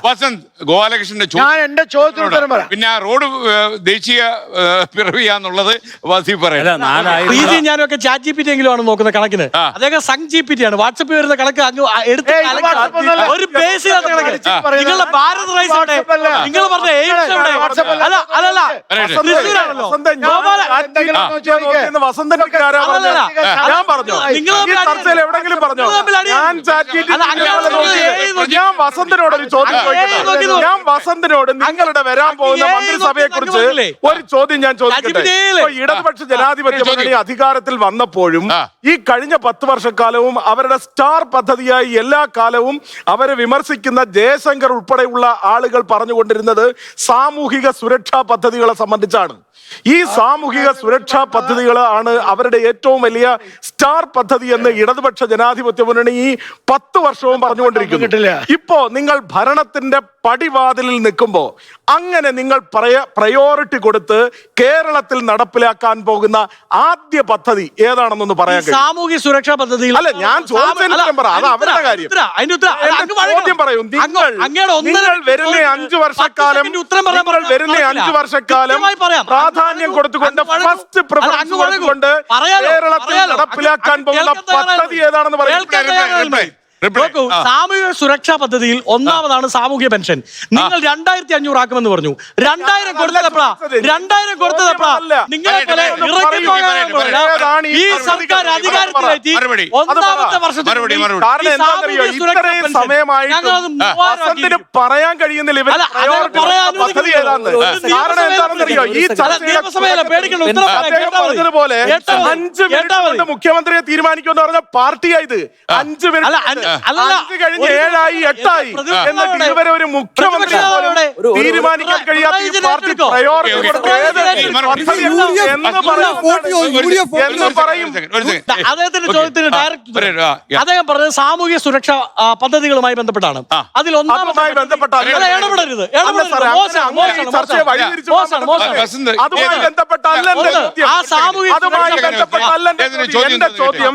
വസന്ത് ഗോപാലകൃഷ്ണന്റെ എന്റെ ചോദ്യത്തിന് പിന്നെ ആ റോഡ് ദേശീയ പിറവിയാന്നുള്ളത് വസീഫ് പറയാം. ഞാനൊക്കെ ചാറ്റ് GPT എങ്കിലും ആണ് നോക്കുന്ന കണക്കിന്. അദ്ദേഹം സംഘ് GPT ആണ്. വാട്സപ്പിൽ വരുന്ന കണക്ക് അങ്ങ് എടുത്ത് ഒരു ബേസ് നിങ്ങളുടെ ഭാരത് റൈസ് എവിടെ, നിങ്ങൾ പറഞ്ഞ എയിംസ് എവിടെ? അല്ലല്ല ഞാൻ പറഞ്ഞു എവിടെങ്കിലും പറഞ്ഞോ? ഞാൻ വസന്തനോട് ഒരു ചോദ്യം ചോദിക്കട്ടെ. ഞാൻ വസന്തനോട് നിങ്ങളുടെ വരാൻ പോകുന്ന മന്ത്രിസഭയെ കുറിച്ച് ഒരു ചോദ്യം ഞാൻ ചോദിക്കട്ടെ. ഇടതുപക്ഷ ജനാധിപത്യ മുന്നണി അധികാരത്തിൽ വന്നപ്പോഴും ഈ കഴിഞ്ഞ 10 വർഷക്കാലവും അവരുടെ സ്റ്റാർ പദ്ധതിയായി എല്ലാ കാലവും അവരെ വിമർശിക്കുന്ന ജയശങ്കർ ഉൾപ്പെടെയുള്ള ആളുകൾ പറഞ്ഞുകൊണ്ടിരുന്നത് സാമൂഹിക സുരക്ഷാ പദ്ധതികളെ സംബന്ധിച്ചാണ്. ഈ സാമൂഹിക സുരക്ഷാ പദ്ധതികളാണ് അവരുടെ ഏറ്റവും വലിയ സ്റ്റാർ പദ്ധതി എന്ന് ഇടതുപക്ഷ ജനാധിപത്യ മുന്നണി ഈ 10 വർഷവും പറഞ്ഞുകൊണ്ടിരിക്കുന്നു. ഇപ്പോ നിങ്ങൾ ഭരണത്തിന്റെ പടിവാതിലിൽ നിൽക്കുമ്പോ അങ്ങനെ നിങ്ങൾ പ്രയോറിറ്റി കൊടുത്ത് കേരളത്തിൽ നടപ്പിലാക്കാൻ പോകുന്ന ആദ്യ പദ്ധതി ഏതാണെന്നൊന്ന് പറയാൻ കഴിയും? സാമൂഹ്യ സുരക്ഷാ പദ്ധതി അല്ല, ഞാൻ ചോദിച്ചതിന് പറ, അത് അവരുടെ കാര്യം. ചോദ്യം പറയൂ. നിങ്ങൾ വരുന്ന 5 വർഷക്കാലം പ്രാധാന്യം കൊടുത്തുകൊണ്ട് ഫസ്റ്റ് പ്രിഫറൻസ് കൊടുത്തുകൊണ്ട് കേരളത്തിൽ നടപ്പിലാക്കാൻ പോകുന്ന പദ്ധതി ഏതാണെന്ന് പറയും. സാമൂഹിക സുരക്ഷാ പദ്ധതിയിൽ ഒന്നാമതാണ് സാമൂഹ്യ പെൻഷൻ. നിങ്ങൾ 2500 ആക്കുമെന്ന് പറഞ്ഞു. 2000 കൊടുത്തതപ്പോഴാ? 2000 കൊടുത്തതപ്പോഴാ? നിങ്ങളെ പോലെ ഈ സർക്കാർ അധികാരത്തിലെത്തി ഒന്നാമത്തെ വർഷത്തിൽ പറയാൻ കഴിയുന്നില്ല മുഖ്യമന്ത്രിയെ തീരുമാനിക്കുമെന്ന് പറഞ്ഞ പാർട്ടിയായത് 5 മിനിറ്റ് കഴിഞ്ഞ് 7 8 എന്നിട്ട് ഇവരെ ഒരു മുഖ്യമന്ത്രി തീരുമാനിക്കാൻ കഴിയാത്ത ഈ പാർട്ടി പ്രയോറിറ്റി എന്ന് പറയും. അദ്ദേഹത്തിന്റെ ചോദ്യത്തിന് ഡയറക്റ്റ് അദ്ദേഹം പറഞ്ഞത് സാമൂഹ്യ സുരക്ഷാ പദ്ധതികളുമായി ബന്ധപ്പെട്ടാണ്. അതിൽ ഒന്നാമതുമായി ബന്ധപ്പെട്ടാണ് ഇടപെടരുത്. എന്റെ ചോദ്യം,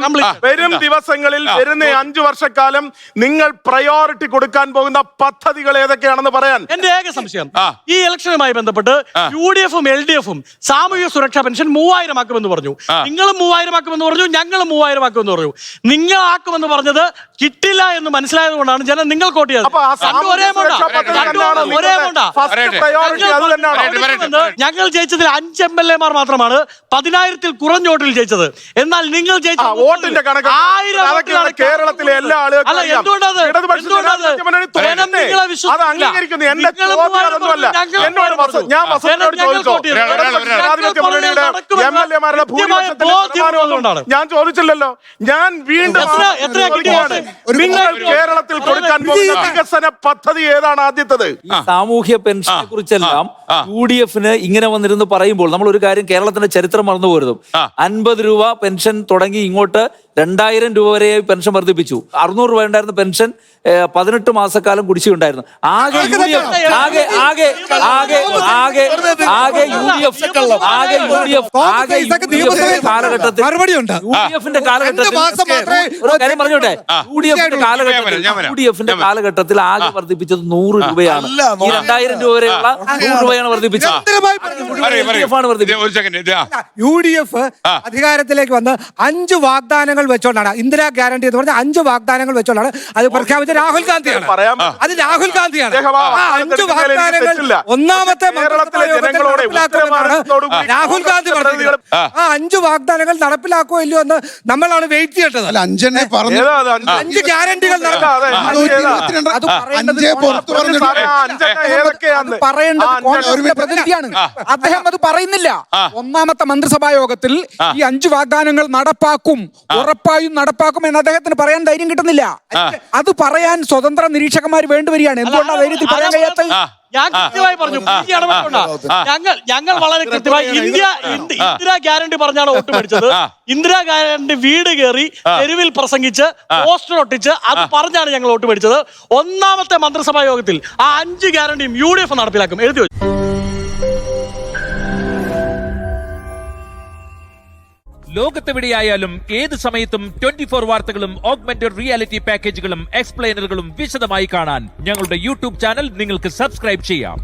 വരും ദിവസങ്ങളിൽ വരുന്ന 5 വർഷക്കാലം നിങ്ങൾ പ്രയോറിറ്റി കൊടുക്കാൻ പോകുന്ന പദ്ധതികൾ ഏതൊക്കെയാണെന്ന് പറയാൻ എന്റെ ഏക സംശയം. ഈ ഇലക്ഷനുമായി ബന്ധപ്പെട്ട് UDF-ഉം LDF-ഉം സാമൂഹിക സുരക്ഷാ പെൻഷൻ 3000 ആക്കുമെന്ന് പറഞ്ഞു. നിങ്ങളും 3000 ആക്കുമെന്ന് പറഞ്ഞു, ഞങ്ങളും 3000 ആക്കുമെന്ന് പറഞ്ഞു. നിങ്ങൾ ആക്കുമെന്ന് പറഞ്ഞത് കിട്ടില്ല എന്ന് മനസ്സിലായത് കൊണ്ടാണ് ജനം നിങ്ങൾ വോട്ട് ചെയ്തത്. ഞങ്ങൾ ജയിച്ചതിൽ 5 MLA-മാർ മാത്രമാണ് 10,000-ൽ കുറഞ്ഞ വോട്ടിൽ ജയിച്ചത്. എന്നാൽ നിങ്ങൾ ജയിച്ച വോട്ടിന്റെ 1000 കേരളത്തിലെ എല്ലാ ആളുകളും ഞാൻ ചോദിച്ചില്ലല്ലോ. ഞാൻ വീണ്ടും കേരളത്തിൽ കൊടുക്കാൻ പോകുന്ന വികസന പദ്ധതി ഏതാണ് ആദ്യത്തത്? സാമൂഹ്യ പെൻഷനെ കുറിച്ചെല്ലാം UDF-ന് ഇങ്ങനെ വന്നിരുന്നു പറയുമ്പോൾ നമ്മൾ ഒരു കാര്യം കേരളത്തിന്റെ ചരിത്രം മറന്നു പോരുതും. 50 രൂപ പെൻഷൻ തുടങ്ങി ഇങ്ങോട്ട് 2000 രൂപ വരെ പെൻഷൻ വർദ്ധിപ്പിച്ചു. 600 രൂപ ഉണ്ടായിരുന്ന പെൻഷൻ 18 മാസക്കാലം കുടിശ്ശികയുണ്ടായിരുന്നു. ആകെ UDF കാലഘട്ടത്തിൽ UDF-ന്റെ കാലഘട്ടത്തിൽ ആകെ വർദ്ധിപ്പിച്ചത് 100 രൂപയാണ്. ഈ 2000 രൂപ വരെയുള്ള 100 രൂപയാണ് വർദ്ധിപ്പിച്ചത്. UDF അധികാരത്തിലേക്ക് വന്ന് 5 വാഗ്ദാനങ്ങൾ വെച്ചോണ്ടാണ്, ഇന്ദിരാ ഗ്യാരണ്ടി എന്ന് പറഞ്ഞ 5 വാഗ്ദാനങ്ങൾ വെച്ചോണ്ടാണ് അത് പ്രഖ്യാപിച്ച രാഹുൽ ഗാന്ധിയാണ്. അത് രാഹുൽ ഗാന്ധിയാണ്. 5 വാഗ്ദാനങ്ങൾ ഒന്നാമത്തെ രാഹുൽ ഗാന്ധി പറഞ്ഞത്. ആ 5 വാഗ്ദാനങ്ങൾ നടപ്പിലാക്കോ ഇല്ലയോ എന്ന് നമ്മളാണ് വെയിറ്റ് ചെയ്യേണ്ടത്. 5 ഗ്യാരണ്ടികൾ പ്രതിനിധിയാണ് അദ്ദേഹം. അത് പറയുന്നില്ല. ഒന്നാമത്തെ മന്ത്രിസഭാ യോഗത്തിൽ ഈ 5 വാഗ്ദാനങ്ങൾ നടപ്പാക്കും, ഉറപ്പായും നടപ്പാക്കും എന്ന് അദ്ദേഹത്തിന് പറയാൻ ധൈര്യം കിട്ടുന്നില്ല. അത് പറയാൻ സ്വതന്ത്ര നിരീക്ഷകന്മാർ വേണ്ടിവരികയാണ്. എന്തുകൊണ്ടാണ് ധൈര്യത്തിൽ പറയാൻ കഴിയാത്തത്? ഞാൻ കൃത്യമായി പറഞ്ഞു. ഞങ്ങൾ വളരെ കൃത്യമായി ഇന്ദിരാ ഗ്യാരണ്ടി പറഞ്ഞാണ് വോട്ട് മേടിച്ചത്. ഇന്ദിരാ ഗ്യാരണ്ടി വീട് കയറി തെരുവിൽ പ്രസംഗിച്ച് പോസ്റ്റർ ഒട്ടിച്ച് അത് പറഞ്ഞാണ് ഞങ്ങൾ വോട്ട് മേടിച്ചത്. ഒന്നാമത്തെ മന്ത്രിസഭാ യോഗത്തിൽ ആ 5 ഗ്യാരണ്ടിയും UDF നടപ്പിലാക്കും. എഴുതി വെച്ചു. ലോകത്തെവിടെയായാലും ഏത് സമയത്തും 24 വാർത്തകളും ഓഗ്മെന്റഡ് റിയാലിറ്റി പാക്കേജുകളും എക്സ്പ്ലെയിനറുകളും വിശദമായി കാണാൻ ഞങ്ങളുടെ യൂട്യൂബ് ചാനൽ നിങ്ങൾക്ക് സബ്സ്ക്രൈബ് ചെയ്യാം.